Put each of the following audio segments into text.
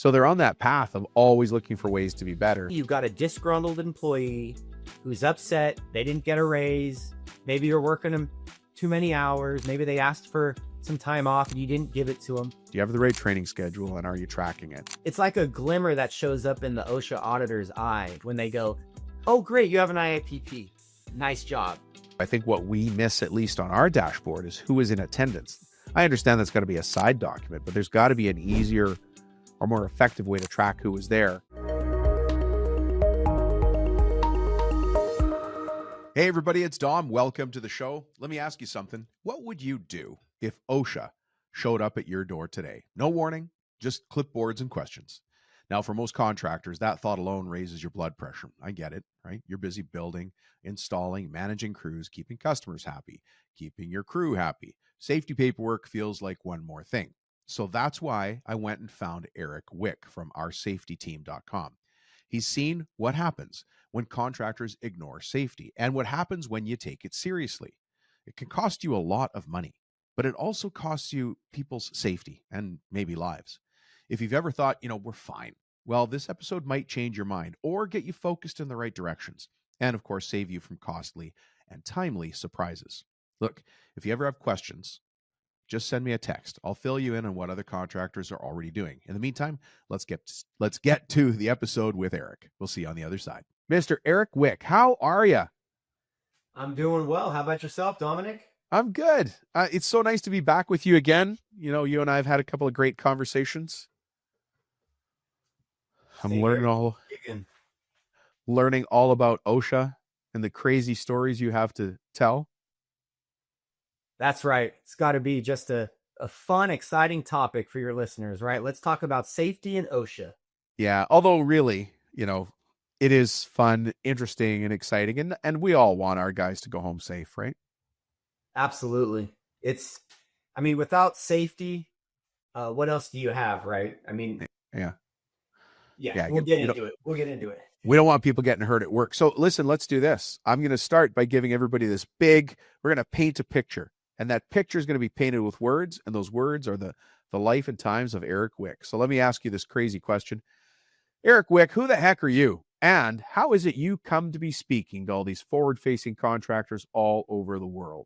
So they're on that path of always looking for ways to be better. You've got a disgruntled employee who's upset. They didn't get a raise. Maybe you're working them too many hours. Maybe they asked for some time off and you didn't give it to them. Do you have the right training schedule, and are you tracking it? It's like a glimmer that shows up in the OSHA auditor's eye when they go, oh, great, you have an IIPP. Nice job. I think what we miss, at least on our dashboard, is who is in attendance. I understand that's got to be a side document, but there's got to be an easier or more effective way to track who was there. Hey everybody, it's Dom. Welcome to the show. Let me ask you something. What would you do if OSHA showed up at your door today? No warning, just clipboards and questions. Now, for most contractors, that thought alone raises your blood pressure. I get it, right? You're busy building, installing, managing crews, keeping customers happy, keeping your crew happy. Safety paperwork feels like one more thing. So that's why I went and found Eric Wick from oursafetyteam.com. He's seen what happens when contractors ignore safety and what happens when you take it seriously. It can cost you a lot of money, but it also costs you people's safety and maybe lives. If you've ever thought, we're fine, well, this episode might change your mind or get you focused in the right directions and, of course, save you from costly and timely surprises. Look, if you ever have questions, just send me a text. I'll fill you in on what other contractors are already doing. In the meantime, let's get to the episode with Eric. We'll see you on the other side. Mr. Eric Wick, how are you? I'm doing well. How about yourself, Dominic? I'm good. It's so nice to be back with you again. You and I have had a couple of great conversations. I'm learning all about OSHA and the crazy stories you have to tell. That's right. It's got to be just a fun, exciting topic for your listeners, right? Let's talk about safety and OSHA. Yeah, although really, it is fun, interesting, and exciting. And we all want our guys to go home safe, right? Absolutely. Without safety, what else do you have, right? We'll get into it. We don't want people getting hurt at work. So listen, let's do this. I'm going to start by giving everybody we're going to paint a picture. And that picture is going to be painted with words. And those words are the life and times of Eric Wick. So let me ask you this crazy question. Eric Wick, who the heck are you? And how is it you come to be speaking to all these forward-facing contractors all over the world?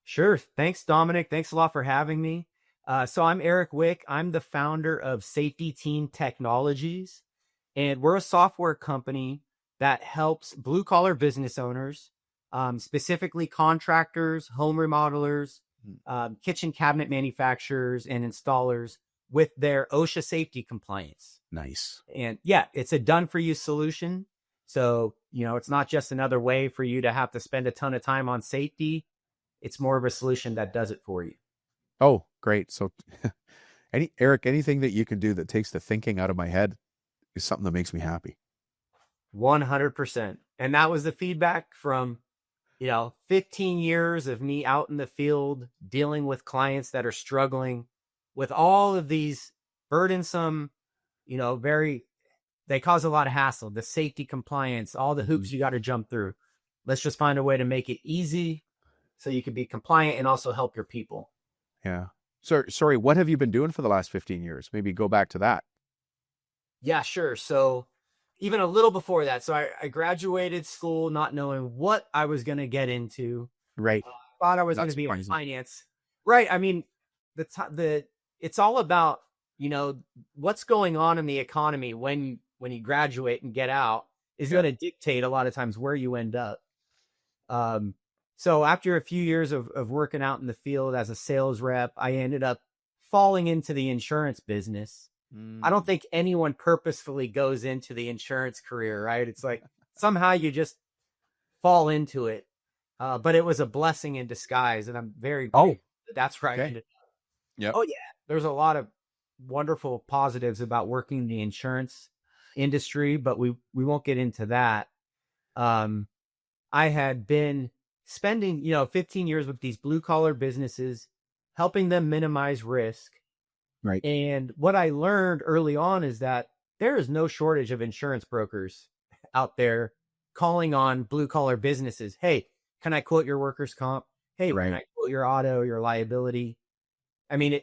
Sure. Thanks, Dominic. Thanks a lot for having me. So I'm Eric Wick. I'm the founder of Safety Team Technologies. And we're a software company that helps blue-collar business owners, specifically contractors, home remodelers, kitchen cabinet manufacturers, and installers with their OSHA safety compliance. Nice. And yeah, it's a done-for-you solution. So, it's not just another way for you to have to spend a ton of time on safety. It's more of a solution that does it for you. Oh, great. So, Eric, anything that you can do that takes the thinking out of my head is something that makes me happy. 100%. And that was the feedback from 15 years of me out in the field dealing with clients that are struggling with all of these burdensome, they cause a lot of hassle, the safety compliance, all the hoops you got to jump through. Let's just find a way to make it easy so you can be compliant and also help your people. Yeah. So, sorry, what have you been doing for the last 15 years? Maybe go back to that. Yeah, sure. So even a little before that. So I graduated school not knowing what I was going to get into. Right. Thought I was going to be in finance. Right. It's all about, what's going on in the economy when you graduate and get out is going to dictate a lot of times where you end up. So after a few years of working out in the field as a sales rep, I ended up falling into the insurance business. I don't think anyone purposefully goes into the insurance career, right? It's like somehow you just fall into it. But it was a blessing in disguise, and I'm very grateful that's right. Okay. Yep. Oh, yeah. There's a lot of wonderful positives about working in the insurance industry, but we won't get into that. I had been spending, 15 years with these blue collar businesses, helping them minimize risk. Right. And what I learned early on is that there is no shortage of insurance brokers out there calling on blue collar businesses. Hey, can I quote your workers' comp? Hey, Can I quote your auto, your liability? I mean,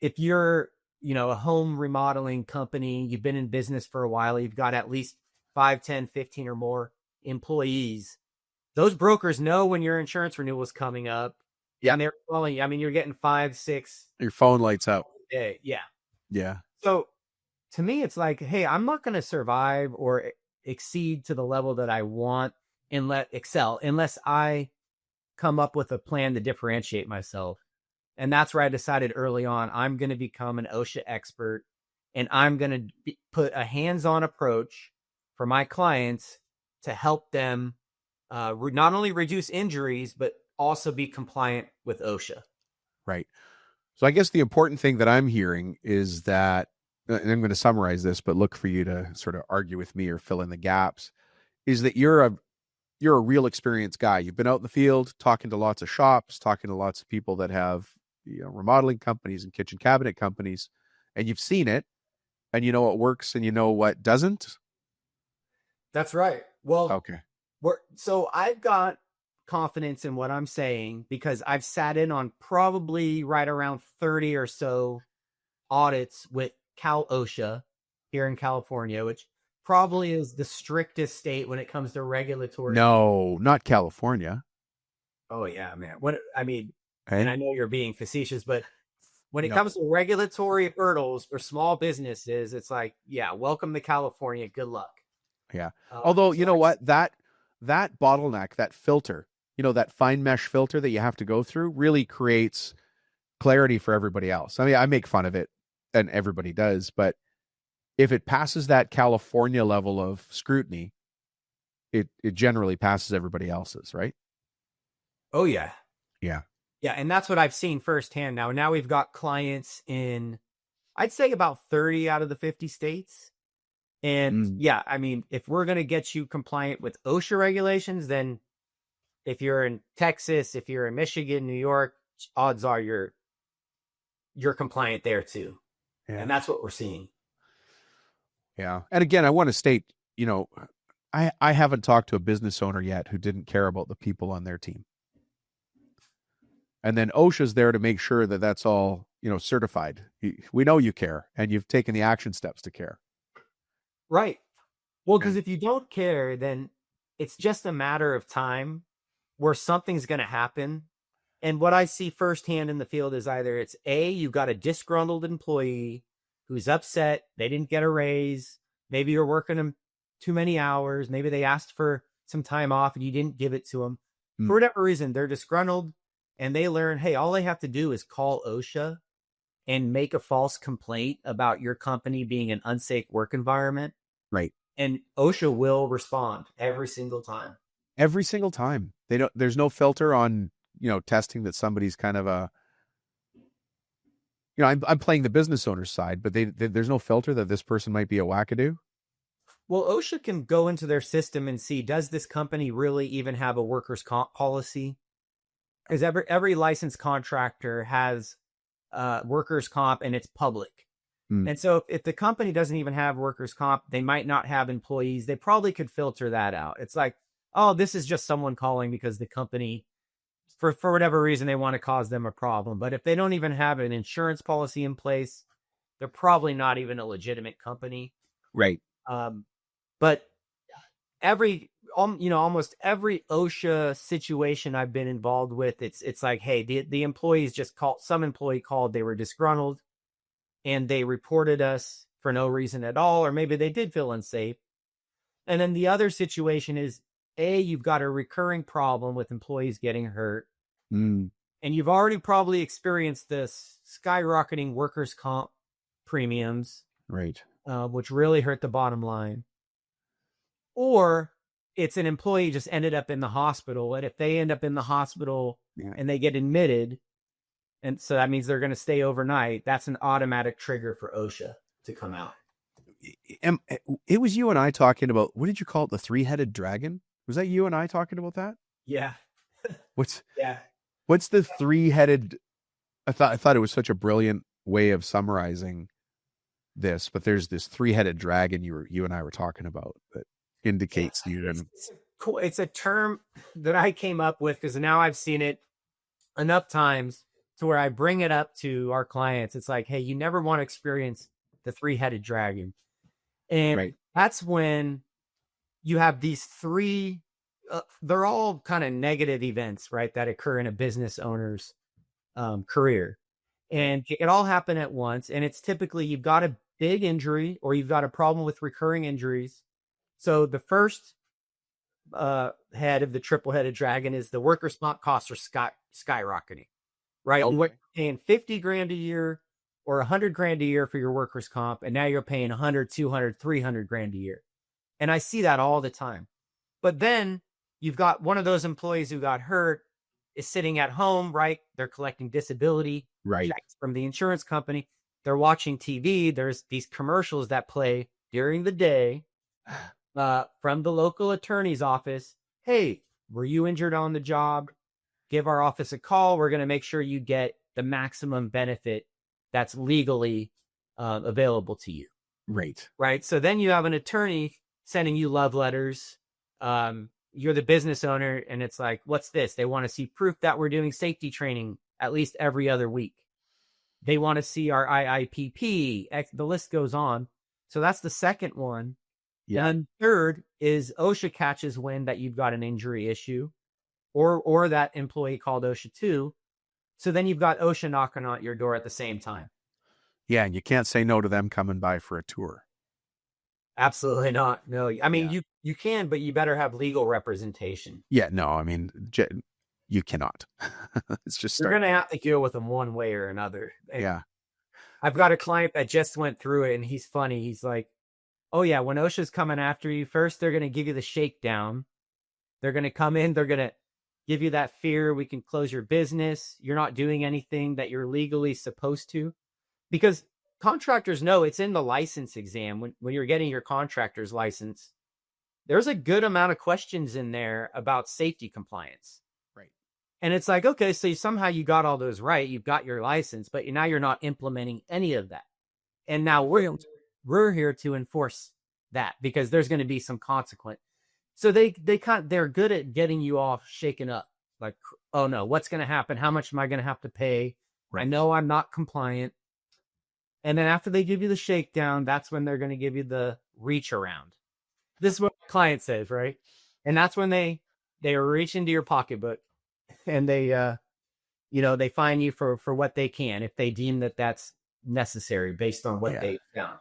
if you're a home remodeling company, you've been in business for a while, you've got at least 5, 10, 15 or more employees. Those brokers know when your insurance renewal is coming up. Yeah. And they're calling you. I mean, you're getting 5, 6. Your phone lights up. Day. Yeah. Yeah. So to me, it's like, hey, I'm not going to survive or exceed to the level that I want and excel unless I come up with a plan to differentiate myself. And that's where I decided early on, I'm going to become an OSHA expert, and I'm going to put a hands-on approach for my clients to help them not only reduce injuries, but also be compliant with OSHA. Right. So I guess the important thing that I'm hearing is that, and I'm going to summarize this, but look for you to sort of argue with me or fill in the gaps, is that you're a real experienced guy. You've been out in the field talking to lots of shops, talking to lots of people that have remodeling companies and kitchen cabinet companies, and you've seen it, and you know what works and you know what doesn't. That's right. Well, okay. So I've got confidence in what I'm saying because I've sat in on probably right around 30 or so audits with Cal OSHA here in California, which probably is the strictest state when it comes to regulatory. No, not California. Oh yeah, man. And I know you're being facetious, but when it comes to regulatory hurdles for small businesses, it's like, yeah, welcome to California. Good luck. Yeah. Although, you know what, that bottleneck, that filter, that fine mesh filter that you have to go through really creates clarity for everybody else. I mean, I make fun of it and everybody does, but if it passes that California level of scrutiny, it generally passes everybody else's, right? Oh yeah. Yeah. Yeah. And that's what I've seen firsthand now. Now we've got clients in, I'd say about 30 out of the 50 states. And yeah, I mean, if we're going to get you compliant with OSHA regulations, then if you're in Texas, if you're in Michigan, New York, odds are you're compliant there too. Yeah. And that's what we're seeing. Yeah. And again, I want to state, I haven't talked to a business owner yet who didn't care about the people on their team. And then OSHA's there to make sure that that's all, certified. We know you care and you've taken the action steps to care. Right. Well, because if you don't care, then it's just a matter of time where something's going to happen. And what I see firsthand in the field is either it's you've got a disgruntled employee who's upset. They didn't get a raise. Maybe you're working them too many hours. Maybe they asked for some time off and you didn't give it to them. For whatever reason, they're disgruntled and they learn, hey, all they have to do is call OSHA and make a false complaint about your company being an unsafe work environment. Right. And OSHA will respond every single time. Every single time. There's no filter on, testing that somebody's kind of a, I'm playing the business owner's side, but there's no filter that this person might be a wackadoo. Well, OSHA can go into their system and see, does this company really even have a workers' comp policy? Because every licensed contractor has workers' comp and it's public. And so if the company doesn't even have workers' comp, they might not have employees. They probably could filter that out. It's like, oh, this is just someone calling because the company, for whatever reason, they want to cause them a problem. But if they don't even have an insurance policy in place, they're probably not even a legitimate company. Right. But almost every OSHA situation I've been involved with, it's like, hey, the employees just called, some employee called, they were disgruntled and they reported us for no reason at all, or maybe they did feel unsafe. And then the other situation is, you've got a recurring problem with employees getting hurt. And you've already probably experienced this skyrocketing workers' comp premiums, right? Which really hurt the bottom line. Or it's an employee just ended up in the hospital. And if they end up in the hospital and they get admitted, and so that means they're going to stay overnight, that's an automatic trigger for OSHA to come out. It was you and I talking about, what did you call it? The three-headed dragon? Was that you and I talking about that? Yeah. What's the three-headed? I thought it was such a brilliant way of summarizing this, but there's this three-headed dragon you and I were talking about that indicates it's a term that I came up with because now I've seen it enough times to where I bring it up to our clients. It's like, hey, you never want to experience the three-headed dragon. And that's when you have these three, they're all kind of negative events, right, that occur in a business owner's career. And it can all happen at once. And it's typically you've got a big injury or you've got a problem with recurring injuries. So the first head of the triple-headed dragon is the workers' comp costs are skyrocketing, right? Okay. You're paying $50,000 a year or $100,000 a year for your workers' comp, and now you're paying $100,000, $200,000, $300,000 a year. And I see that all the time. But then you've got one of those employees who got hurt is sitting at home, right? They're collecting disability checks from the insurance company. They're watching TV. There's these commercials that play during the day from the local attorney's office. Hey, were you injured on the job? Give our office a call. We're going to make sure you get the maximum benefit that's legally available to you. Right. So then you have an attorney sending you love letters. You're the business owner, and it's like, what's this? They want to see proof that we're doing safety training at least every other week. They want to see our IIPP. The list goes on. So that's the second one. Yeah. And third is OSHA catches wind that you've got an injury issue, or that employee called OSHA too. So then you've got OSHA knocking on your door at the same time. Yeah, and you can't say no to them coming by for a tour. Absolutely not. No, I mean, you can, but you better have legal representation. Yeah, no, I mean, you cannot. It's just you're going to have to deal with them one way or another. And yeah. I've got a client that just went through it, and he's funny. He's like, oh yeah, when OSHA's coming after you, first they're going to give you the shakedown. They're going to come in. They're going to give you that fear. We can close your business. You're not doing anything that you're legally supposed to. Because contractors know it's in the license exam. When you're getting your contractor's license, there's a good amount of questions in there about safety compliance. Right. And it's like, okay, so somehow you got all those right. You've got your license, but now you're not implementing any of that. And now we're here to enforce that because there's going to be some consequence. So they're good at getting you all shaken up. Like, oh no, what's going to happen? How much am I going to have to pay? Right. I know I'm not compliant. And then after they give you the shakedown, that's when they're going to give you the reach around. This is what the client says, right? And that's when they reach into your pocketbook and they fine you for what they can if they deem that that's necessary based on what they found.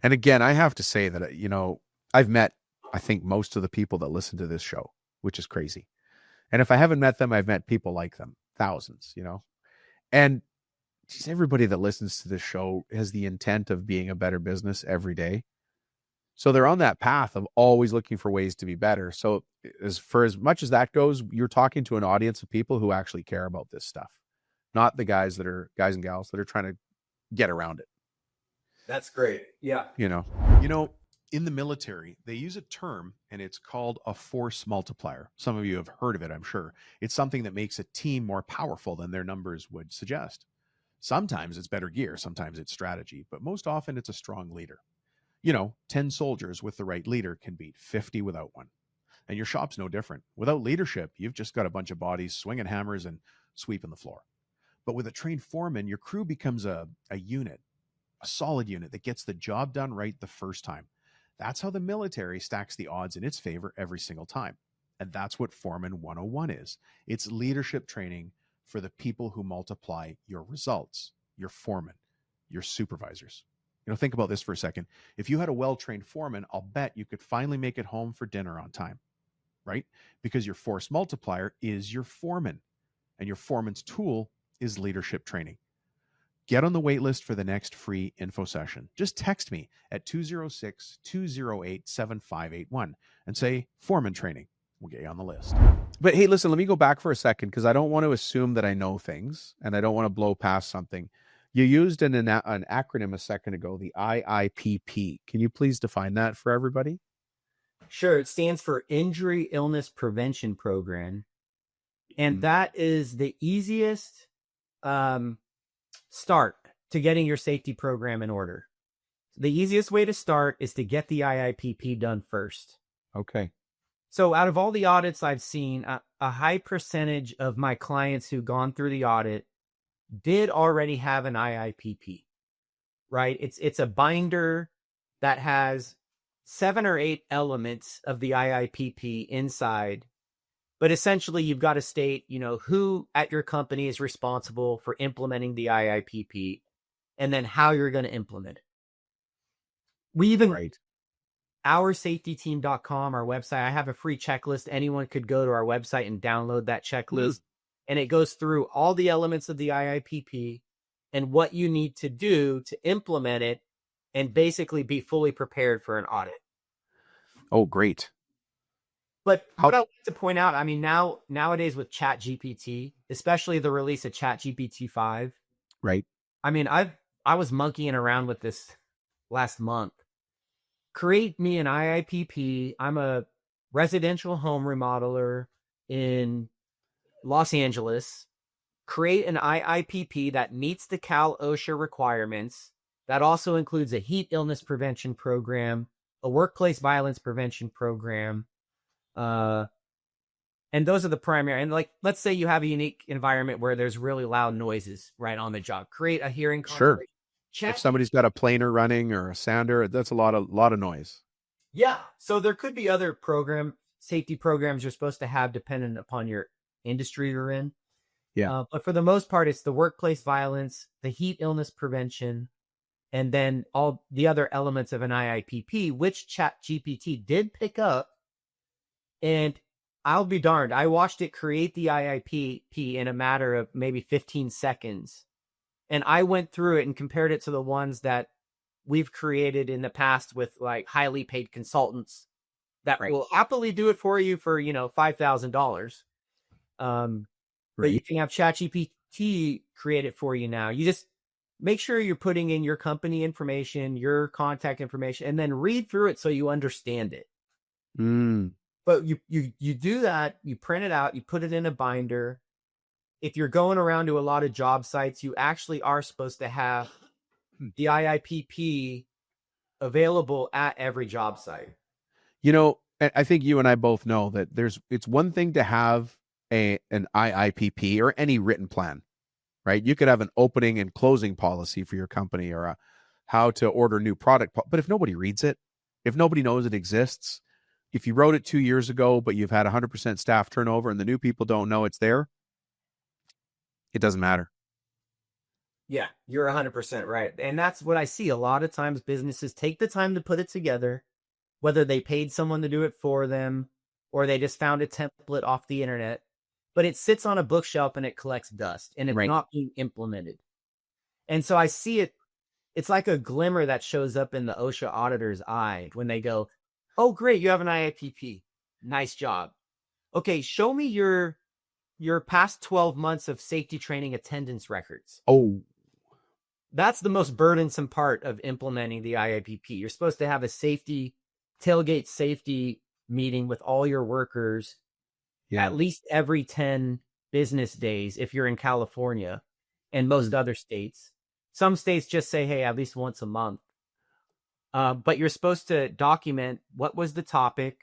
And again, I have to say that, I've met, I think, most of the people that listen to this show, which is crazy. And if I haven't met them, I've met people like them, thousands, and just everybody that listens to this show has the intent of being a better business every day. So they're on that path of always looking for ways to be better. So as much as that goes, you're talking to an audience of people who actually care about this stuff, not the guys and gals that are trying to get around it. That's great. Yeah. In the military, they use a term and it's called a force multiplier. Some of you have heard of it, I'm sure. It's something that makes a team more powerful than their numbers would suggest. Sometimes it's better gear, sometimes it's strategy, but most often it's a strong leader. 10 soldiers with the right leader can beat 50 without one. And your shop's no different. Without leadership, you've just got a bunch of bodies swinging hammers and sweeping the floor. But with a trained foreman, your crew becomes a unit, a solid unit that gets the job done right the first time. That's how the military stacks the odds in its favor every single time. And that's what Foreman 101 is. It's leadership training for the people who multiply your results, your foreman, your supervisors. Think about this for a second. If you had a well-trained foreman, I'll bet you could finally make it home for dinner on time, right? Because your force multiplier is your foreman, and your foreman's tool is leadership training. Get on the wait list for the next free info session. Just text me at 206-208-7581 and say foreman training. We'll get you on the list. But hey, listen, let me go back for a second because I don't want to assume that I know things and I don't want to blow past something. You used an acronym a second ago, the IIPP. Can you please define that for everybody? Sure. It stands for Injury Illness Prevention Program. And that is the easiest start to getting your safety program in order. The easiest way to start is to get the IIPP done first. Okay. So out of all the audits I've seen, a high percentage of my clients who've gone through the audit did already have an IIPP, right? It's a binder that has 7 or 8 elements of the IIPP inside. But essentially, you've got to state, who at your company is responsible for implementing the IIPP, and then how you're going to implement it. We even, Right. oursafetyteam.com, our website, I have a free checklist. Anyone could go to our website and download that checklist. And it goes through all the elements of the IIPP and what you need to do to implement it and basically be fully prepared for an audit. Oh, great. But what I like to point out, I mean, nowadays with ChatGPT, especially the release of ChatGPT 5, Right. I mean, I was monkeying around with this last month. Create me an IIPP. I'm a residential home remodeler in Los Angeles. Create an IIPP that meets the Cal OSHA requirements. That also includes a heat illness prevention program, a workplace violence prevention program. And those are the primary. And like, let's say you have a unique environment where there's really loud noises right on the job. Create a hearing Sure. If somebody's got a planer running or a sander, that's a lot of noise. Yeah. So there could be other safety programs you're supposed to have dependent upon your industry you're in. Yeah. But for the most part, it's the workplace violence, the heat illness prevention, and then all the other elements of an IIPP, which ChatGPT did pick up. And I'll be darned, I watched it create the IIPP in a matter of maybe 15 seconds. And I went through it and compared it to the ones that we've created in the past with like highly paid consultants that will happily do it for you for, $5,000. But you can have ChatGPT create it for you now. You just make sure you're putting in your company information, your contact information, and then read through it so you understand it. But you do that, you print it out, you put it in a binder. If you're going around to a lot of job sites, you actually are supposed to have the IIPP available at every job site. I think you and I both know that it's one thing to have an IIPP or any written plan, right? You could have an opening and closing policy for your company or how to order new product. But if nobody reads it, if nobody knows it exists, if you wrote it 2 years ago, but you've had 100% staff turnover and the new people don't know it's there, it doesn't matter. Yeah, you're 100% right. And that's what I see. A lot of times businesses take the time to put it together, whether they paid someone to do it for them or they just found a template off the internet, but it sits on a bookshelf and it collects dust and it's not being implemented. And so I see it. It's like a glimmer that shows up in the OSHA auditor's eye when they go, oh, great, you have an IIPP. Nice job. Okay, show me your past 12 months of safety training attendance records. Oh. That's the most burdensome part of implementing the IIPP. You're supposed to have a tailgate safety meeting with all your workers at least every 10 business days if you're in California and most other states. Some states just say, hey, at least once a month. But you're supposed to document what was the topic,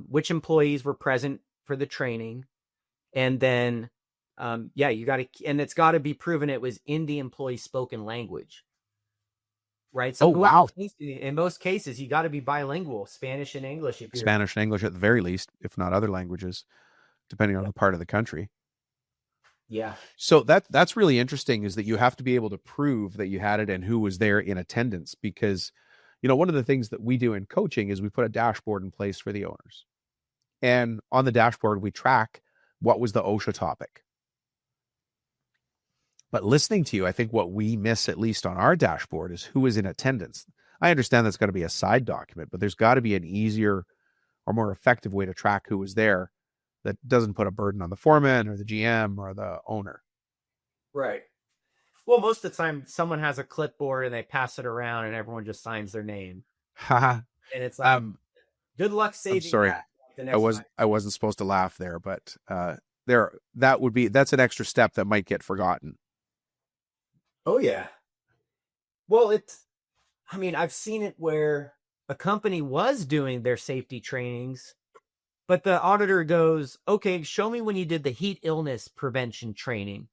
which employees were present for the training, and then, you got to, and it's got to be proven it was in the employee's spoken language, right? So, wow! In most cases, you got to be bilingual, Spanish and English. Spanish and English at the very least, if not other languages, depending on the part of the country. Yeah. So that's really interesting, is that you have to be able to prove that you had it and who was there in attendance, because, one of the things that we do in coaching is we put a dashboard in place for the owners. And on the dashboard, we track what was the OSHA topic. But listening to you, I think what we miss, at least on our dashboard, is who is in attendance. I understand that's got to be a side document, but there's got to be an easier or more effective way to track who was there that doesn't put a burden on the foreman or the GM or the owner. Right. Well, most of the time someone has a clipboard and they pass it around and everyone just signs their name. And it's like, good luck saving I'm sorry. that. I wasn't supposed to laugh there, but that's an extra step that might get forgotten. Oh yeah. Well, I've seen it where a company was doing their safety trainings, but the auditor goes, okay, show me when you did the heat illness prevention training.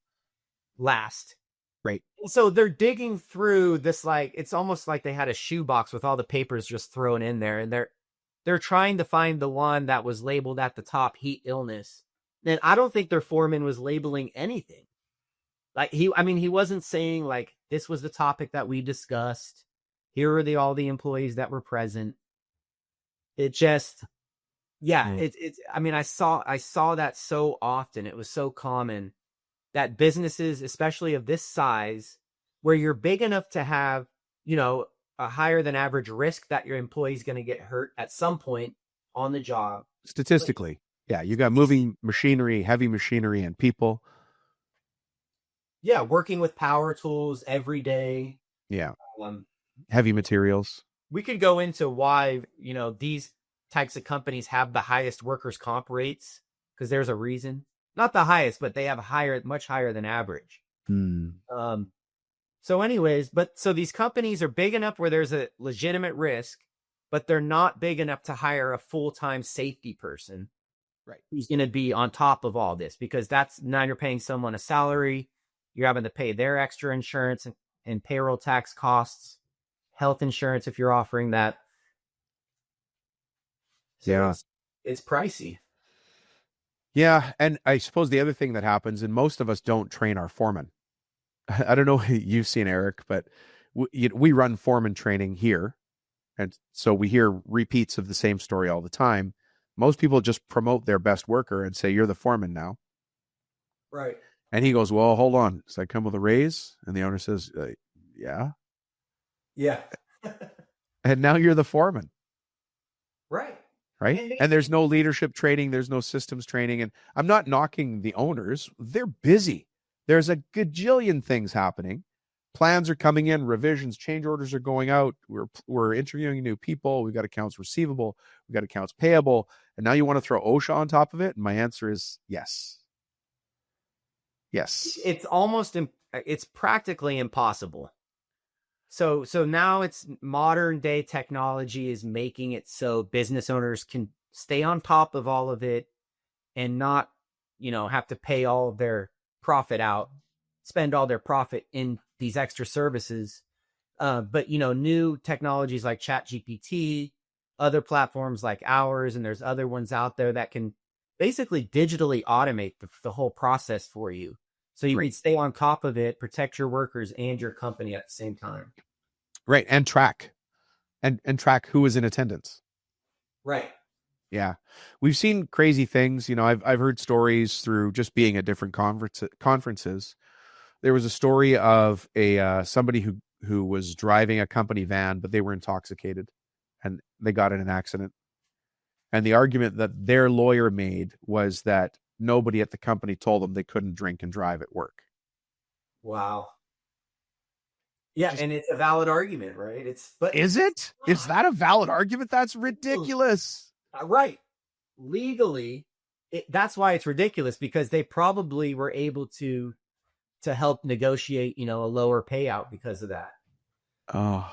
last. Right. So they're digging through this, like, it's almost like they had a shoebox with all the papers just thrown in there, and they're trying to find the one that was labeled at the top, heat illness. And I don't think their foreman was labeling anything. Like he wasn't saying like, this was the topic that we discussed. Here are all the employees that were present. It just, yeah, it's, I mean, I saw that so often. It was so common that businesses, especially of this size, where you're big enough to have, a higher than average risk that your employee's going to get hurt at some point on the job. Statistically, yeah, you got moving machinery, heavy machinery, and people. Yeah, working with power tools every day. Yeah, heavy materials. We could go into why, these types of companies have the highest workers' comp rates, because there's a reason. Not the highest, but they have much higher than average. So anyways, so these companies are big enough where there's a legitimate risk, but they're not big enough to hire a full-time safety person. Right. Who's going to be on top of all this, because now you're paying someone a salary. You're having to pay their extra insurance and payroll tax costs, health insurance if you're offering that. So yeah. It's pricey. Yeah. And I suppose the other thing that happens, and most of us don't train our foremen. I don't know if you've seen Eric, but we run foreman training here. And so we hear repeats of the same story all the time. Most people just promote their best worker and say, you're the foreman now. Right. And he goes, well, hold on. Does that come with a raise? And the owner says, yeah. Yeah. And now you're the foreman. Right. Right. And there's no leadership training. There's no systems training. And I'm not knocking the owners. They're busy. There's a gajillion things happening. Plans are coming in, revisions, change orders are going out. We're interviewing new people. We've got accounts receivable. We've got accounts payable. And now you want to throw OSHA on top of it? And my answer is yes. Yes. It's practically impossible. So now it's modern day technology is making it so business owners can stay on top of all of it and not, have to pay all of their profit out, spend all their profit in these extra services. But, new technologies like ChatGPT, other platforms like ours, and there's other ones out there that can basically digitally automate the whole process for you. So you can stay on top of it, protect your workers and your company at the same time. Right. And track and track who is in attendance. Right. Yeah. We've seen crazy things. I've heard stories through just being at different conferences. There was a story of somebody who was driving a company van, but they were intoxicated and they got in an accident. And the argument that their lawyer made was that nobody at the company told them they couldn't drink and drive at work. Wow. Yeah, and it's a valid argument, right? Is it? Is that a valid argument? That's ridiculous. Right. Legally, that's why it's ridiculous, because they probably were able to help negotiate, a lower payout because of that. Oh,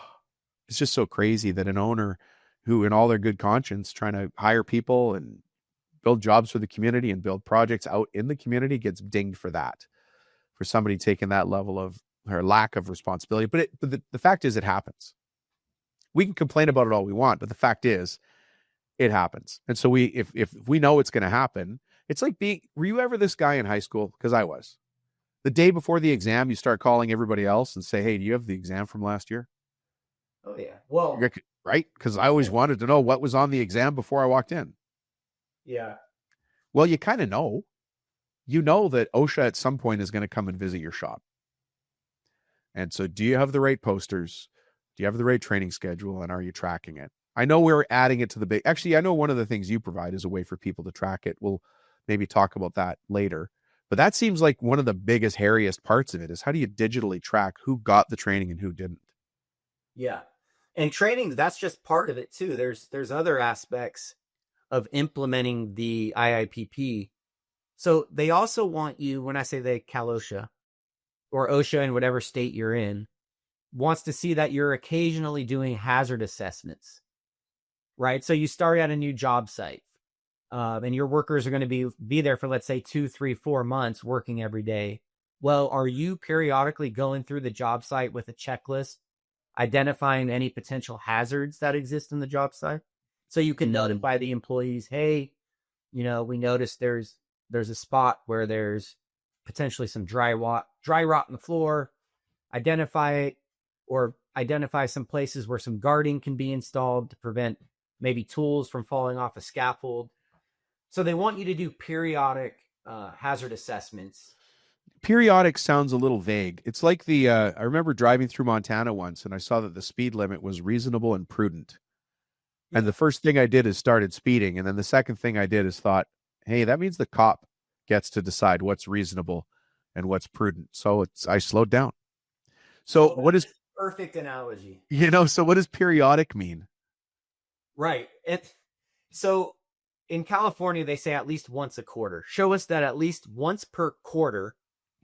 it's just so crazy that an owner who, in all their good conscience, trying to hire people and build jobs for the community and build projects out in the community, gets dinged for that, for somebody taking that level of or lack of responsibility. But the fact is, it happens. We can complain about it all we want, but the fact is, it happens. And so if we know it's going to happen, it's like were you ever this guy in high school? Because I was. The day before the exam, you start calling everybody else and say, hey, do you have the exam from last year? Oh, yeah. Well, right? Because I always wanted to know what was on the exam before I walked in. Yeah. Well, you kind of know. You know that OSHA at some point is going to come and visit your shop. And so do you have the right posters? Do you have the right training schedule? And are you tracking it? I know we're adding it to the big. Actually, I know one of the things you provide is a way for people to track it. We'll maybe talk about that later. But that seems like one of the biggest, hairiest parts of it is how do you digitally track who got the training and who didn't? Yeah. And training, that's just part of it too. There's other aspects of implementing the IIPP. So they also want you, when I say they, Cal OSHA or OSHA in whatever state you're in, wants to see that you're occasionally doing hazard assessments, right? So you start at a new job site, and your workers are going to be there for, let's say, 2, 3, 4 months working every day. Well, are you periodically going through the job site with a checklist, identifying any potential hazards that exist in the job site? So you can notify the employees, hey, we noticed there's a spot where there's potentially some dry rot in the floor. Identify it, or identify some places where some guarding can be installed to prevent maybe tools from falling off a scaffold. So they want you to do periodic hazard assessments. Periodic sounds a little vague. It's like I remember driving through Montana once and I saw that the speed limit was reasonable and prudent. Yeah. And the first thing I did is started speeding. And then the second thing I did is thought, hey, that means the cop gets to decide what's reasonable and what's prudent. So I slowed down. So what is perfect analogy? So what does periodic mean? Right. So in California, they say at least once a quarter. Show us that at least once per quarter.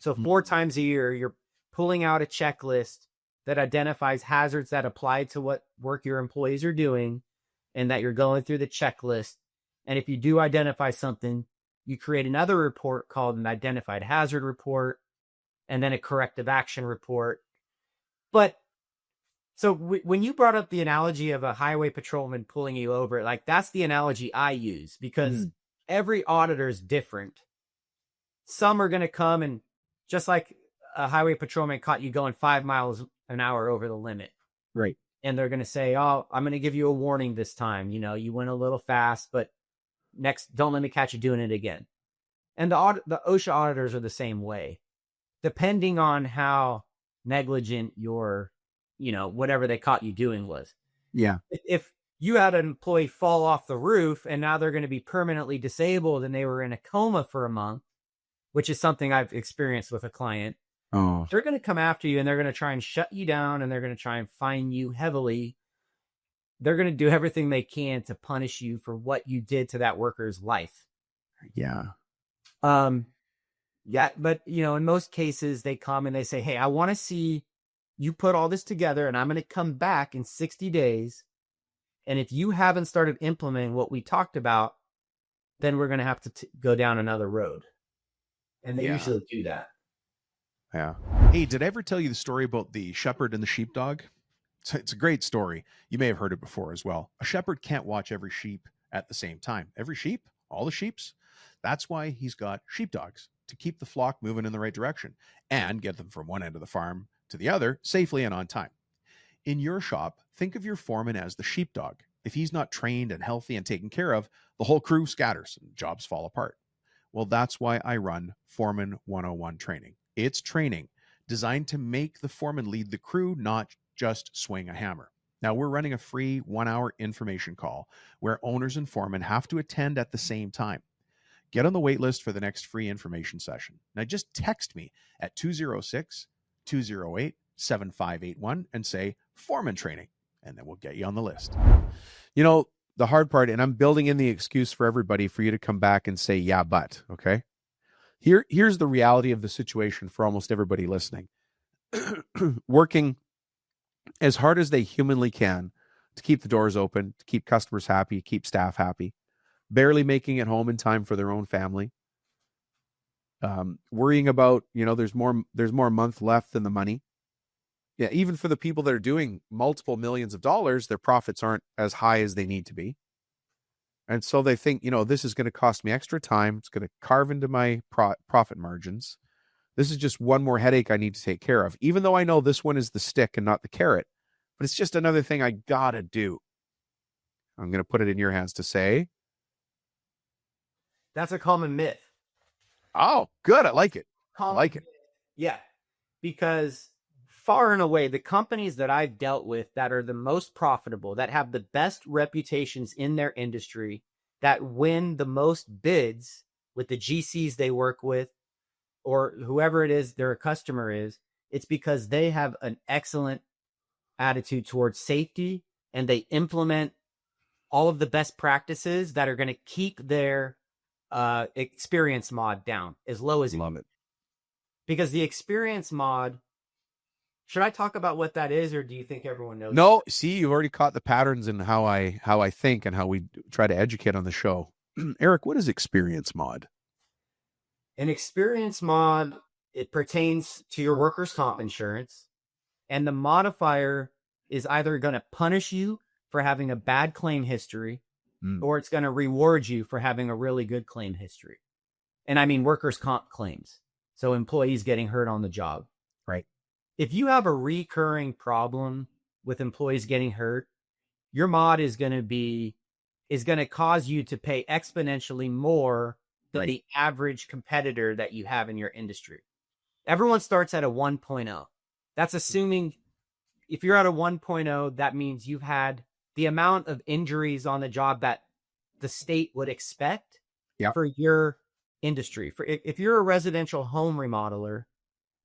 So 4 times a year, you're pulling out a checklist that identifies hazards that apply to what work your employees are doing, and that you're going through the checklist. And if you do identify something, you create another report called an identified hazard report, and then a corrective action report. But so when you brought up the analogy of a highway patrolman pulling you over, like that's the analogy I use, because every auditor is different. Some are going to come and just like a highway patrolman caught you going 5 miles an hour over the limit. Right. And they're going to say, oh, I'm going to give you a warning this time. You went a little fast, but next, don't let me catch you doing it again. And the OSHA auditors are the same way. Depending on how negligent your, whatever they caught you doing was. Yeah. If you had an employee fall off the roof and now they're going to be permanently disabled and they were in a coma for a month, which is something I've experienced with a client, they're going to come after you and they're going to try and shut you down and they're going to try and fine you heavily. They're going to do everything they can to punish you for what you did to that worker's life. Yeah. Yeah, but in most cases they come and they say, hey, I want to see you put all this together and I'm going to come back in 60 days. And if you haven't started implementing what we talked about, then we're going to have to go down another road. And they usually do that. Yeah. Hey, did I ever tell you the story about the shepherd and the sheepdog? It's a great story. You may have heard it before as well. A shepherd can't watch every sheep at the same time. Every sheep, all the sheeps. That's why he's got sheepdogs, to keep the flock moving in the right direction and get them from one end of the farm to the other safely and on time. In your shop, think of your foreman as the sheepdog. If he's not trained and healthy and taken care of, the whole crew scatters and jobs fall apart. Well, that's why I run Foreman 101 training. It's training designed to make the foreman lead the crew, not just swing a hammer. Now, we're running a free 1-hour information call where owners and foremen have to attend at the same time. Get on the wait list for the next free information session. Now, just text me at 206-208-7581 and say foreman training, and then we'll get you on the list. The hard part, and I'm building in the excuse for everybody for you to come back and say, yeah, but, okay? Here's the reality of the situation for almost everybody listening. Working as hard as they humanly can to keep the doors open, to keep customers happy, keep staff happy, barely making it home in time for their own family, worrying about, there's more month left than the money. Yeah, even for the people that are doing multiple millions of dollars, their profits aren't as high as they need to be. And so they think, this is going to cost me extra time. It's going to carve into my profit margins. This is just one more headache I need to take care of, even though I know this one is the stick and not the carrot. But it's just another thing I got to do. I'm going to put it in your hands to say. That's a common myth. Oh, good. I like it. Common I like it. Myth. Yeah, because far and away, the companies that I've dealt with that are the most profitable, that have the best reputations in their industry, that win the most bids with the GCs they work with, or whoever it is their customer is, it's because they have an excellent attitude towards safety and they implement all of the best practices that are going to keep their experience mod down as low as love it. Because the experience mod, should I talk about what that is, or do you think everyone knows? No, see, you've already caught the patterns in how I think and how we try to educate on the show. Eric, what is experience mod? An experience mod it pertains to your workers' comp insurance, and the modifier is either going to punish you for having a bad claim history, or it's going to reward you for having a really good claim history. And I mean workers' comp claims. So employees getting hurt on the job. Right. If you have a recurring problem with employees getting hurt, your mod is going to cause you to pay exponentially more than the average competitor that you have in your industry. Everyone starts at a 1.0. That's assuming if you're at a 1.0, that means you've had the amount of injuries on the job that the state would expect for your industry. If you're a residential home remodeler,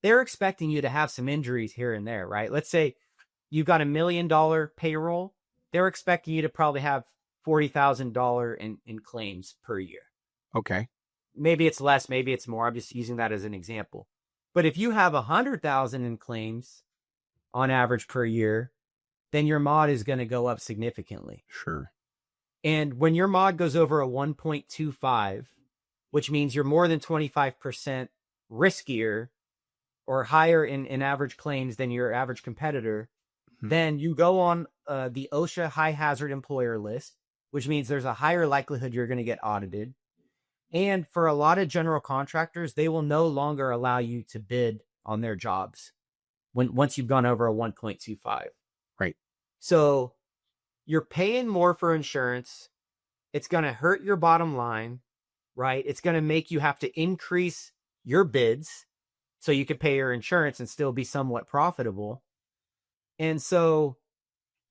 they're expecting you to have some injuries here and there, right? Let's say you've got $1 million payroll. They're expecting you to probably have $40,000 in claims per year. Okay. Maybe it's less, maybe it's more. I'm just using that as an example. But if you have 100,000 in claims on average per year, then your mod is going to go up significantly. Sure. And when your mod goes over a 1.25, which means you're more than 25% riskier or higher in average claims than your average competitor, then you go on the OSHA high hazard employer list, which means there's a higher likelihood you're going to get audited. And for a lot of general contractors, they will no longer allow you to bid on their jobs once you've gone over a 1.25. Right. So you're paying more for insurance. It's going to hurt your bottom line, right? It's going to make you have to increase your bids so you can pay your insurance and still be somewhat profitable. And so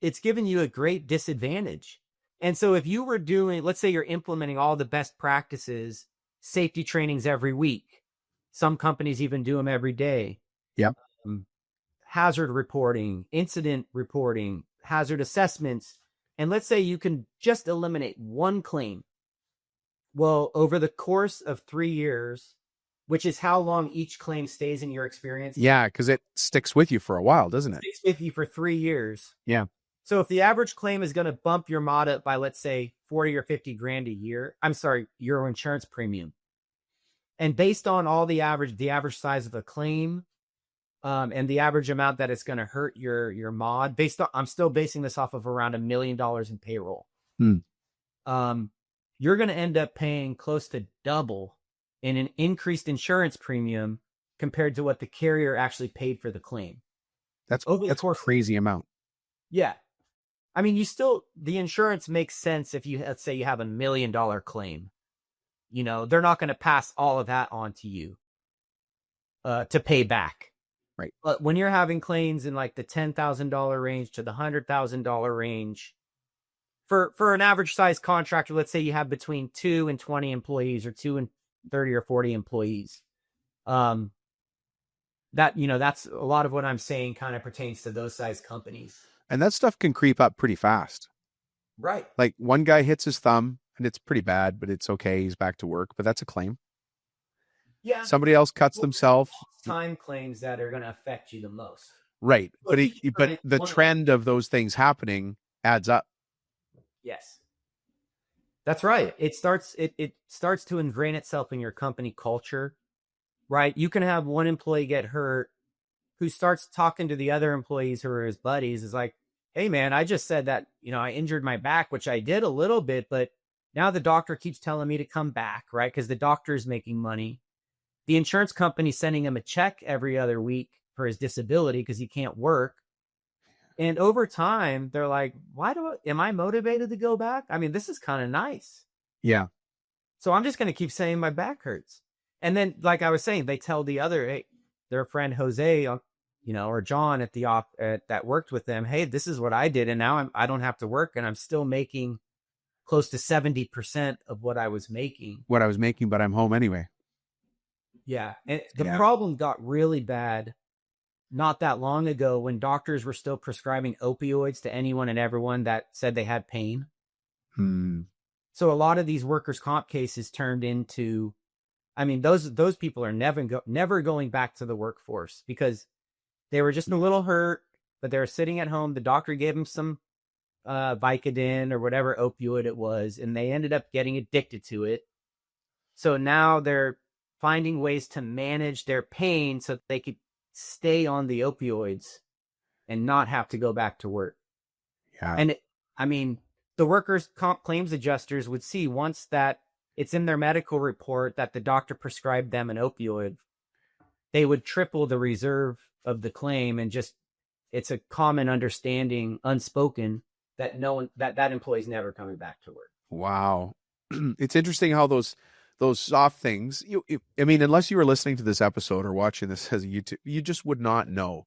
it's given you a great disadvantage. And so if you were doing, let's say you're implementing all the best practices, safety trainings every week, some companies even do them every day. Yep. Hazard reporting, incident reporting, hazard assessments. And let's say you can just eliminate one claim. Well, over the course of 3 years, which is how long each claim stays in your experience. Yeah, because it sticks with you for a while, doesn't it? It sticks with you for 3 years. Yeah. So if the average claim is going to bump your mod up by, let's say, 40 or 50 grand a year, your insurance premium. And based on all the average size of the claim, and the average amount that it's going to hurt your mod, I'm still basing this off of around $1 million in payroll. You're going to end up paying close to double in an increased insurance premium compared to what the carrier actually paid for the claim. That's a crazy amount. Yeah. I mean, the insurance makes sense if let's say you have $1 million claim. You know, they're not going to pass all of that on to you to pay back. Right. But when you're having claims in like the $10,000 range to the $100,000 range, for an average size contractor, let's say you have between 2 and 20 employees or 2 and 30 or 40 employees. That's a lot of what I'm saying kind of pertains to those size companies. And that stuff can creep up pretty fast. Right. Like one guy hits his thumb and it's pretty bad, but it's okay. He's back to work, but that's a claim. Yeah. Somebody else cuts themselves. Time claims that are going to affect you the most. Right. But the trend of those things happening adds up. Yes. That's right. It starts to ingrain itself in your company culture, right? You can have one employee get hurt who starts talking to the other employees who are his buddies, is like, hey man, I just said that, I injured my back, which I did a little bit, but now the doctor keeps telling me to come back, right? Because the doctor is making money. The insurance company's sending him a check every other week for his disability because he can't work. And over time, they're like, am I motivated to go back? I mean, this is kind of nice. Yeah. So I'm just going to keep saying my back hurts. And then, like I was saying, they tell their friend Jose, or John at that worked with them, hey, this is what I did. And now I don't have to work and I'm still making close to 70% of what I was making. But I'm home anyway. Yeah. And the problem got really bad not that long ago when doctors were still prescribing opioids to anyone and everyone that said they had pain. So a lot of these workers' comp cases turned into, those people are never going back to the workforce because they were just a little hurt, but they were sitting at home. The doctor gave them some Vicodin or whatever opioid it was, and they ended up getting addicted to it. So now they're finding ways to manage their pain so that they could stay on the opioids and not have to go back to work. Yeah. And the workers' comp claims adjusters would see once that it's in their medical report that the doctor prescribed them an opioid, they would triple the reserve of the claim. And just, it's a common understanding, unspoken, that that employee's never coming back to work. Wow. It's interesting how those soft things, unless you were listening to this episode or watching this as a YouTube, you just would not know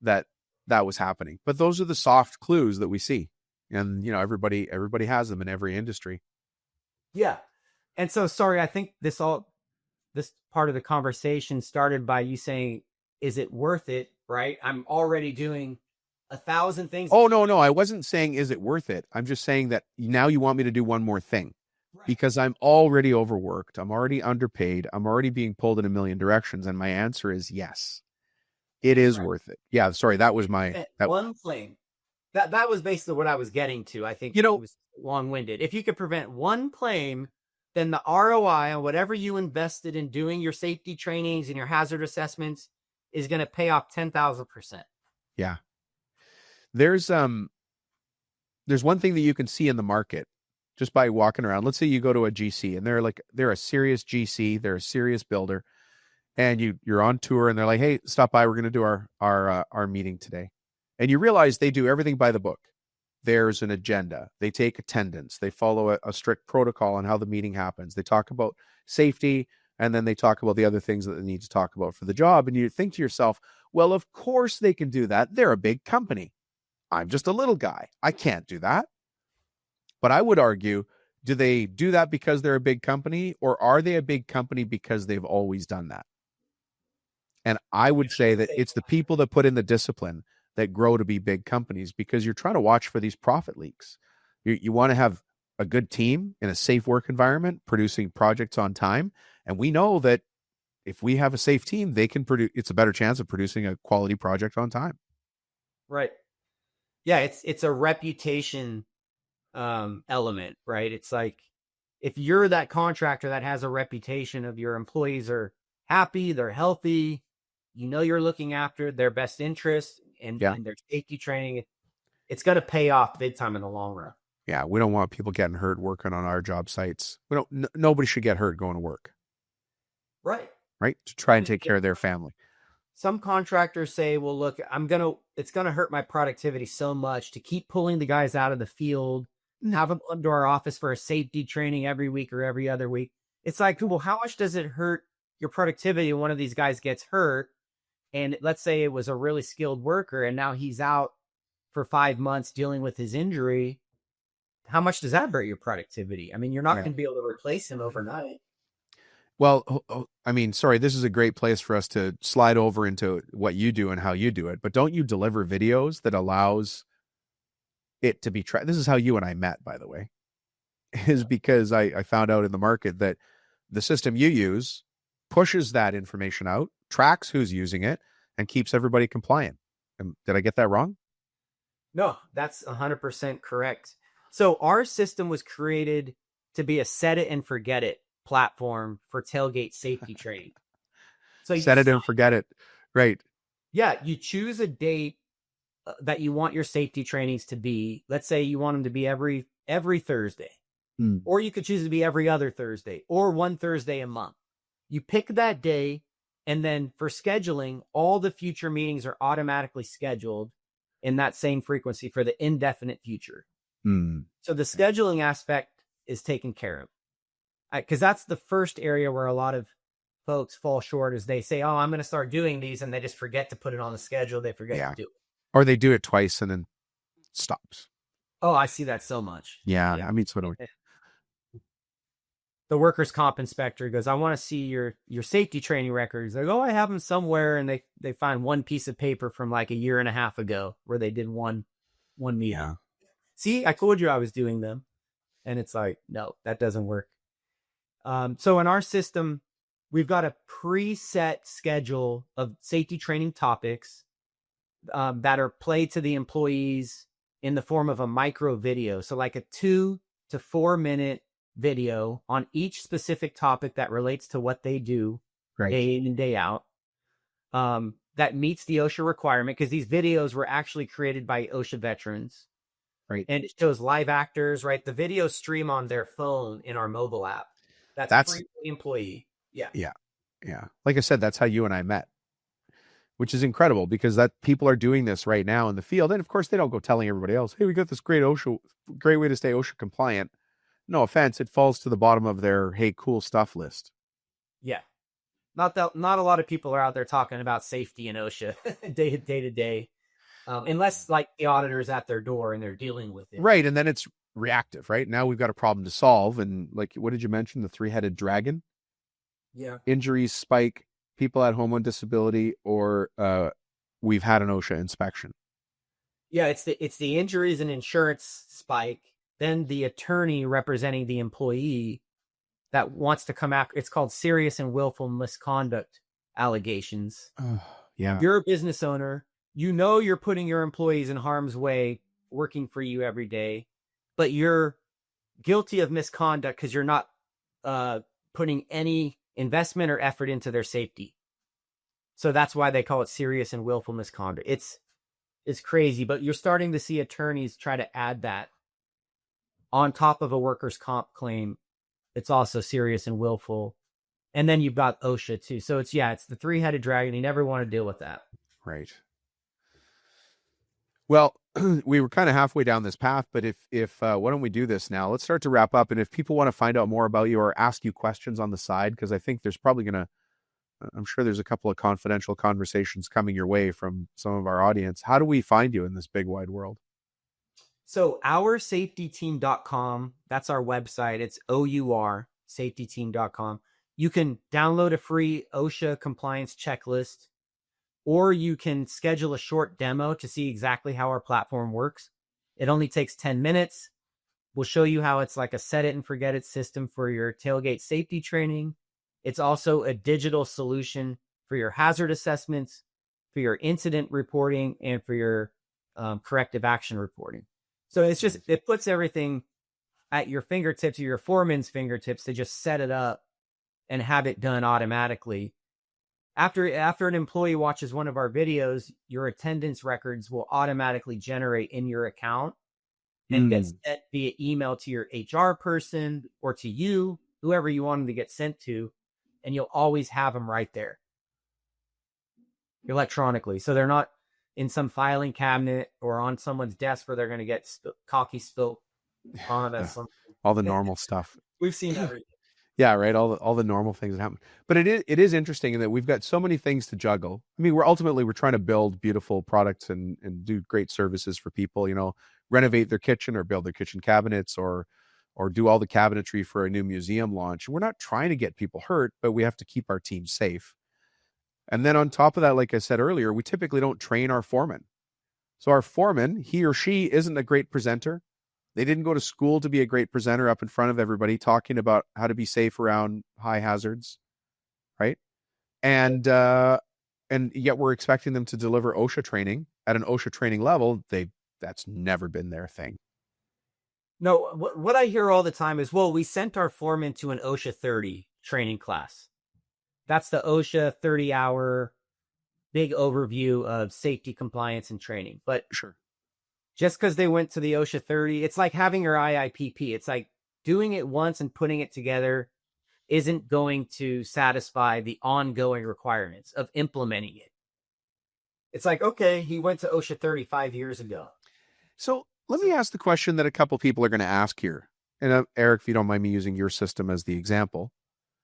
that was happening. But those are the soft clues that we see. And, everybody has them in every industry. Yeah. And so, sorry, I think this part of the conversation started by you saying, is it worth it? Right? I'm already doing 1,000 things. Oh, no. I wasn't saying, is it worth it? I'm just saying that now you want me to do one more thing. Right. Because I'm already overworked. I'm already underpaid. I'm already being pulled in a million directions. And my answer is yes, it is worth it. Yeah. Sorry. That was one claim. That was basically what I was getting to. I think it was long-winded. If you could prevent one claim, then the ROI on whatever you invested in doing your safety trainings and your hazard assessments is going to pay off 10,000%. Yeah. There's one thing that you can see in the market just by walking around. Let's say you go to a GC and they're a serious GC, they're a serious builder, and you're on tour and they're like, hey, stop by. We're going to do our meeting today. And you realize they do everything by the book. There's an agenda. They take attendance. They follow a strict protocol on how the meeting happens. They talk about safety, and then they talk about the other things that they need to talk about for the job. And you think to yourself, well, of course they can do that. They're a big company. I'm just a little guy. I can't do that. But I would argue, do they do that because they're a big company, or are they a big company because they've always done that? And I would say that it's the people that put in the discipline that grow to be big companies, because you're trying to watch for these profit leaks. You want to have a good team in a safe work environment, producing projects on time. And we know that if we have a safe team, they can produce, it's a better chance of producing a quality project on time. Right. Yeah. It's a reputation element, right? It's like, if you're that contractor that has a reputation of your employees are happy, they're healthy, you're looking after their best interests and their safety training, it's going to pay off big time in the long run. Yeah. We don't want people getting hurt working on our job sites. Nobody should get hurt going to work. Right. Right. To try and take care of their family. Some contractors say, well, look, it's going to hurt my productivity so much to keep pulling the guys out of the field, have them come to our office for a safety training every week or every other week. It's like, well, how much does it hurt your productivity when one of these guys gets hurt? And let's say it was a really skilled worker and now he's out for 5 months dealing with his injury. How much does that hurt your productivity? I mean, you're not going to be able to replace him overnight. Well, sorry, this is a great place for us to slide over into what you do and how you do it. But don't you deliver videos that allows it to be tracked? This is how you and I met, by the way, is because I found out in the market that the system you use pushes that information out, tracks who's using it, and keeps everybody compliant. Did I get that wrong? No, that's 100% correct. So our system was created to be a set it and forget it platform for tailgate safety training. So set it and forget it. Right. Yeah. You choose a date that you want your safety trainings to be. Let's say you want them to be every Thursday, or you could choose to be every other Thursday or one Thursday a month. You pick that day, and then for scheduling, all the future meetings are automatically scheduled in that same frequency for the indefinite future. So the scheduling aspect is taken care of. Because that's the first area where a lot of folks fall short, is they say, oh, I'm going to start doing these, and they just forget to put it on the schedule. They forget to do it. Or they do it twice and then stops. Oh, I see that so much. Yeah. I mean, so do we. The workers' comp inspector goes, I want to see your safety training records. They go, oh, I have them somewhere. And they find one piece of paper from like a year and a half ago where they did one meeting. Yeah. See, I told you I was doing them. And it's like, no, that doesn't work. So in our system, we've got a preset schedule of safety training topics that are played to the employees in the form of a micro video. So like a 2 to 4 minute video on each specific topic that relates to what they do day in and day out, that meets the OSHA requirement, because these videos were actually created by OSHA veterans. Right. And it shows live actors, right? The videos stream on their phone in our mobile app. That's free for the employee. Yeah. Yeah. Yeah. Like I said, that's how you and I met, which is incredible, because that people are doing this right now in the field. And of course, they don't go telling everybody else, hey, we got this great way to stay OSHA compliant. No offense, it falls to the bottom of their, hey, cool stuff list. Yeah. Not a lot of people are out there talking about safety in OSHA day to day. Unless like the auditor's at their door and they're dealing with it. Right. And then it's reactive, right? Now we've got a problem to solve. And like, what did you mention? The three-headed dragon? Yeah. Injuries spike, people at home on disability, or we've had an OSHA inspection. Yeah, it's the injuries and insurance spike. Then the attorney representing the employee that wants to come after. It's called serious and willful misconduct allegations. Yeah. You're a business owner. You know you're putting your employees in harm's way working for you every day, but you're guilty of misconduct because you're not putting any investment or effort into their safety. So that's why they call it serious and willful misconduct. It's crazy, but you're starting to see attorneys try to add that on top of a workers' comp claim. It's also serious and willful. And then you've got OSHA too. So it's the three-headed dragon. You never want to deal with that. Right. Well, we were kind of halfway down this path, but if why don't we do this now? Let's start to wrap up. And if people want to find out more about you or ask you questions on the side, because I think there's probably I'm sure there's a couple of confidential conversations coming your way from some of our audience. How do we find you in this big wide world? So oursafetyteam.com, that's our website. It's oursafetyteam.com. You can download a free OSHA compliance checklist, or you can schedule a short demo to see exactly how our platform works. It only takes 10 minutes. We'll show you how it's like a set it and forget it system for your tailgate safety training. It's also a digital solution for your hazard assessments, for your incident reporting, and for your corrective action reporting. So it puts everything at your fingertips, or your foreman's fingertips, to just set it up and have it done automatically. After an employee watches one of our videos, your attendance records will automatically generate in your account and get sent via email to your HR person or to you, whoever you want them to get sent to, and you'll always have them right there electronically. So they're not in some filing cabinet or on someone's desk where they're going to get coffee spilled on us. All the normal stuff. We've seen everything. Yeah, right. All the normal things that happen. But it is interesting in that we've got so many things to juggle. I mean, we're trying to build beautiful products and do great services for people, renovate their kitchen or build their kitchen cabinets or do all the cabinetry for a new museum launch. We're not trying to get people hurt, but we have to keep our team safe. And then on top of that, like I said earlier, we typically don't train our foreman. So our foreman, he or she isn't a great presenter. They didn't go to school to be a great presenter up in front of everybody talking about how to be safe around high hazards, right? And yet we're expecting them to deliver OSHA training at an OSHA training level. That's never been their thing. No, what I hear all the time is, well, we sent our foreman to an OSHA 30 training class. That's the OSHA 30-hour big overview of safety, compliance, and training. But sure, just because they went to the OSHA 30, it's like having your IIPP. It's like doing it once and putting it together isn't going to satisfy the ongoing requirements of implementing it. It's like, okay, he went to OSHA 30 5 years ago. So let me ask the question that a couple people are going to ask here. And Eric, if you don't mind me using your system as the example.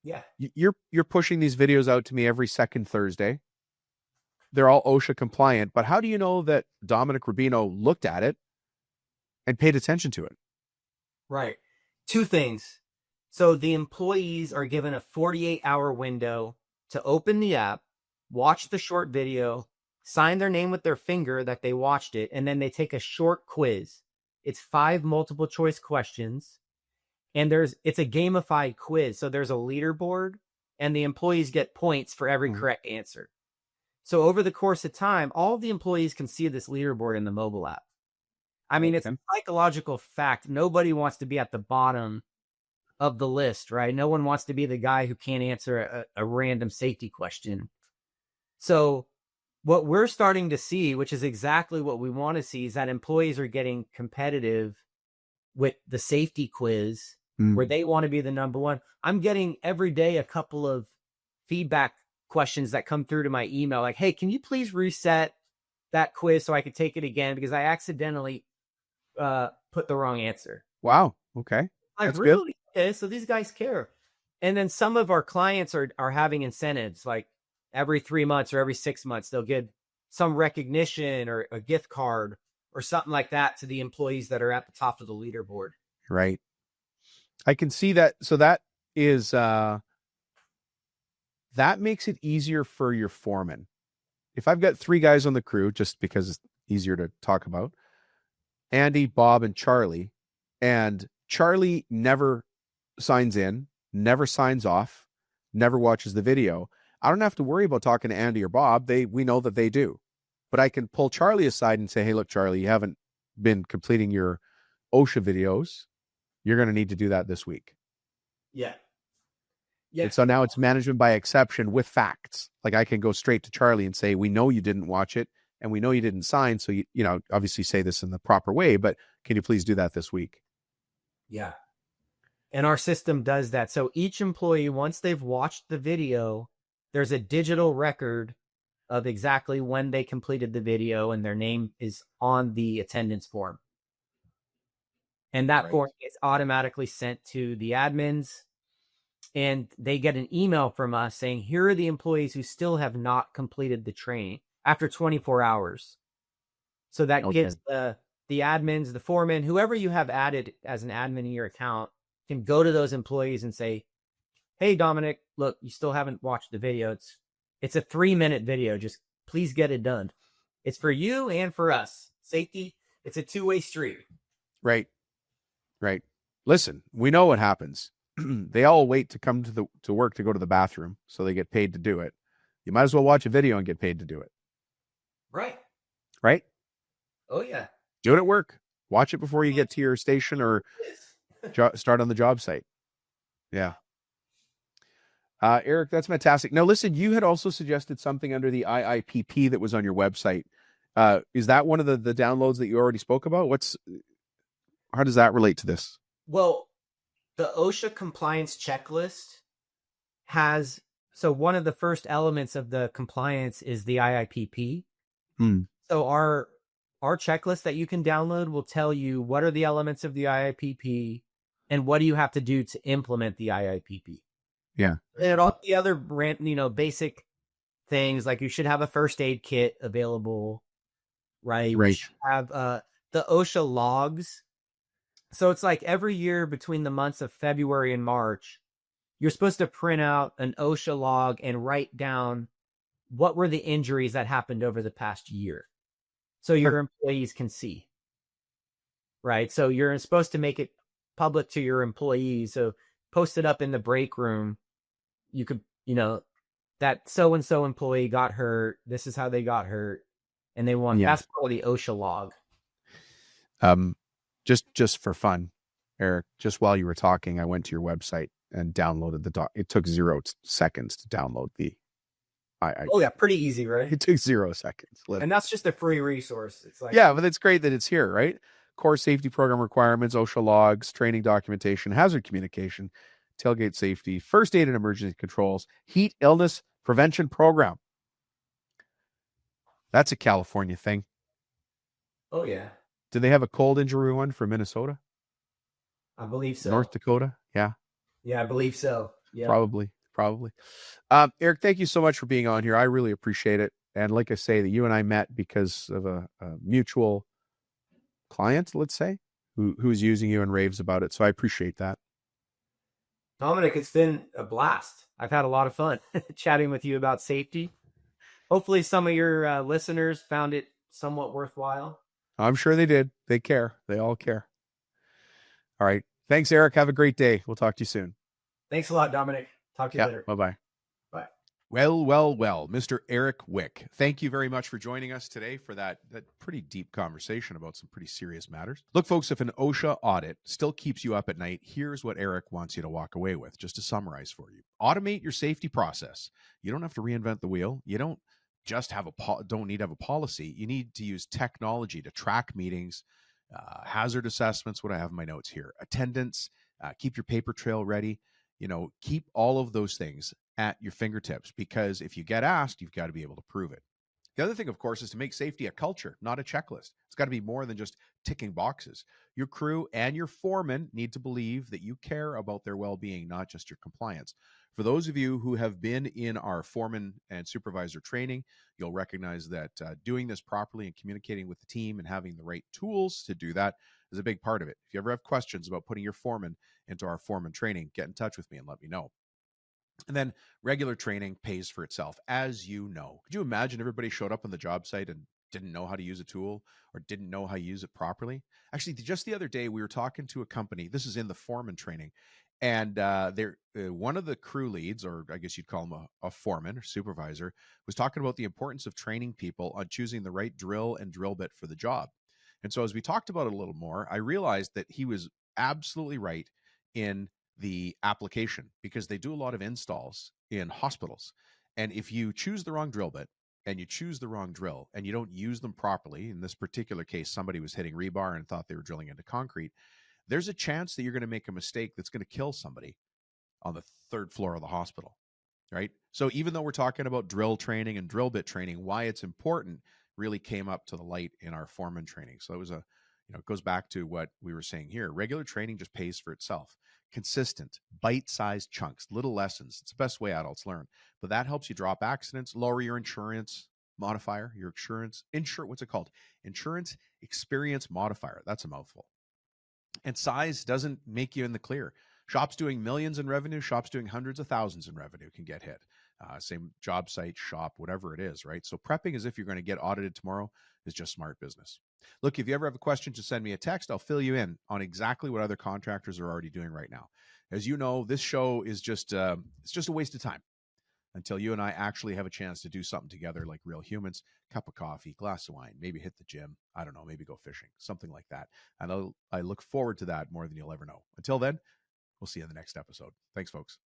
Yeah. You're pushing these videos out to me every second Thursday. They're all OSHA compliant, but how do you know that Dominic Rubino looked at it and paid attention to it? Right. Two things. So the employees are given a 48-hour window to open the app, watch the short video, sign their name with their finger that they watched it, and then they take a short quiz. It's 5 multiple choice questions, and it's a gamified quiz. So there's a leaderboard, and the employees get points for every correct answer. So over the course of time, all the employees can see this leaderboard in the mobile app. I mean, it's a psychological fact. Nobody wants to be at the bottom of the list, right? No one wants to be the guy who can't answer a random safety question. So what we're starting to see, which is exactly what we want to see, is that employees are getting competitive with the safety quiz where they want to be the number one. I'm getting every day a couple of feedback questions that come through to my email. Like, hey, can you please reset that quiz so I could take it again? Because I accidentally put the wrong answer. Wow. Okay. That's really good. Okay, so these guys care. And then some of our clients are having incentives, like every 3 months or every 6 months, they'll give some recognition or a gift card or something like that to the employees that are at the top of the leaderboard. Right. I can see that. So that is, that makes it easier for your foreman. If I've got 3 guys on the crew, just because it's easier to talk about, Andy, Bob, and Charlie, and Charlie never signs in, never signs off, never watches the video, I don't have to worry about talking to Andy or Bob. We know that they do. But I can pull Charlie aside and say, hey, look, Charlie, you haven't been completing your OSHA videos. You're going to need to do that this week. Yeah. And so now it's management by exception with facts. Like I can go straight to Charlie and say, we know you didn't watch it and we know you didn't sign. So, you know, obviously say this in the proper way, but can you please do that this week? Yeah. And our system does that. So each employee, once they've watched the video, there's a digital record of exactly when they completed the video and their name is on the attendance form. And that form is automatically sent to the admins and they get an email from us saying, here are the employees who still have not completed the training after 24 hours. So that gives the admins, the foreman, whoever you have added as an admin in your account can go to those employees and say, hey, Dominic, look, you still haven't watched the video. It's a 3-minute video. Just please get it done. It's for you and for us. Safety, it's a two-way street. Right. Right. Listen, we know what happens. They all wait to come to work to go to the bathroom, so they get paid to do it. You might as well watch a video and get paid to do it. Right. Right? Oh, yeah. Do it at work. Watch it before you get to your station or start on the job site. Yeah. Eric, that's fantastic. Now, listen, you had also suggested something under the IIPP that was on your website. Is that one of the downloads that you already spoke about? How does that relate to this? Well, the OSHA compliance checklist has, so one of the first elements of the compliance is the IIPP. So our checklist that you can download will tell you what are the elements of the IIPP and what do you have to do to implement the IIPP. Yeah. And all the other basic things, like you should have a first aid kit available, right? Right. You should have the OSHA logs. So it's like every year between the months of February and March, you're supposed to print out an OSHA log and write down what were the injuries that happened over the past year. So your employees can see, right? So you're supposed to make it public to your employees. So post it up in the break room. You could, that so-and-so employee got hurt. This is how they got hurt. And they want, that's probably the OSHA log. Just for fun, Eric, just while you were talking, I went to your website and downloaded the doc. It took 0 seconds to download the Oh yeah, pretty easy, right? It took 0 seconds. And that's just a free resource. It's like, yeah, but it's great that it's here, right? Core safety program requirements, OSHA logs, training documentation, hazard communication, tailgate safety, first aid and emergency controls, heat illness prevention program. That's a California thing. Oh yeah. Do they have a cold injury one for Minnesota? I believe so. North Dakota? Yeah. Yeah, I believe so. Yeah. Probably. Eric, thank you so much for being on here. I really appreciate it. And like I say, that you and I met because of a mutual client, let's say, who's using you and raves about it. So I appreciate that. Dominic, it's been a blast. I've had a lot of fun chatting with you about safety. Hopefully some of your listeners found it somewhat worthwhile. I'm sure they did. They care. They all care. All right. Thanks, Eric. Have a great day. We'll talk to you soon. Thanks a lot, Dominic. Talk to you later. Bye-bye. Bye. Well, Mr. Eric Wick, thank you very much for joining us today for that pretty deep conversation about some pretty serious matters. Look, folks, if an OSHA audit still keeps you up at night, here's what Eric wants you to walk away with, just to summarize for you. Automate your safety process. You don't have to reinvent the wheel. You don't just don't need to have a policy. You need to use technology to track meetings, hazard assessments, what I have in my notes here, attendance, keep your paper trail ready. Keep all of those things at your fingertips, because if you get asked, you've got to be able to prove it. The other thing, of course, is to make safety a culture, not a checklist. It's got to be more than just ticking boxes. Your crew and your foreman need to believe that you care about their well-being, not just your compliance. For those of you who have been in our foreman and supervisor training, you'll recognize that doing this properly and communicating with the team and having the right tools to do that is a big part of it. If you ever have questions about putting your foreman into our foreman training, get in touch with me and let me know. And then regular training pays for itself, as you know. Could you imagine everybody showed up on the job site and didn't know how to use a tool or didn't know how to use it properly? Actually, just the other day, we were talking to a company. This is in the foreman training. And one of the crew leads, or I guess you'd call him a foreman or supervisor, was talking about the importance of training people on choosing the right drill and drill bit for the job. And so as we talked about it a little more, I realized that he was absolutely right in the application, because they do a lot of installs in hospitals. And if you choose the wrong drill bit and you choose the wrong drill and you don't use them properly, in this particular case, somebody was hitting rebar and thought they were drilling into concrete, there's a chance that you're going to make a mistake that's going to kill somebody on the third floor of the hospital, right? So even though we're talking about drill training and drill bit training, why it's important really came up to the light in our foreman training. So it was it goes back to what we were saying here. Regular training just pays for itself. Consistent, bite-sized chunks, little lessons. It's the best way adults learn. But that helps you drop accidents, lower your insurance modifier, what's it called? Insurance experience modifier. That's a mouthful. And size doesn't make you in the clear. Shops doing millions in revenue, shops doing hundreds of thousands in revenue can get hit. Same job site, shop, whatever it is, right? So prepping as if you're going to get audited tomorrow is just smart business. Look, if you ever have a question, just send me a text. I'll fill you in on exactly what other contractors are already doing right now. As you know, this show is just it's just a waste of time until you and I actually have a chance to do something together like real humans. Cup of coffee, glass of wine, maybe hit the gym. I don't know, maybe go fishing, something like that. And I look forward to that more than you'll ever know. Until then, we'll see you in the next episode. Thanks, folks.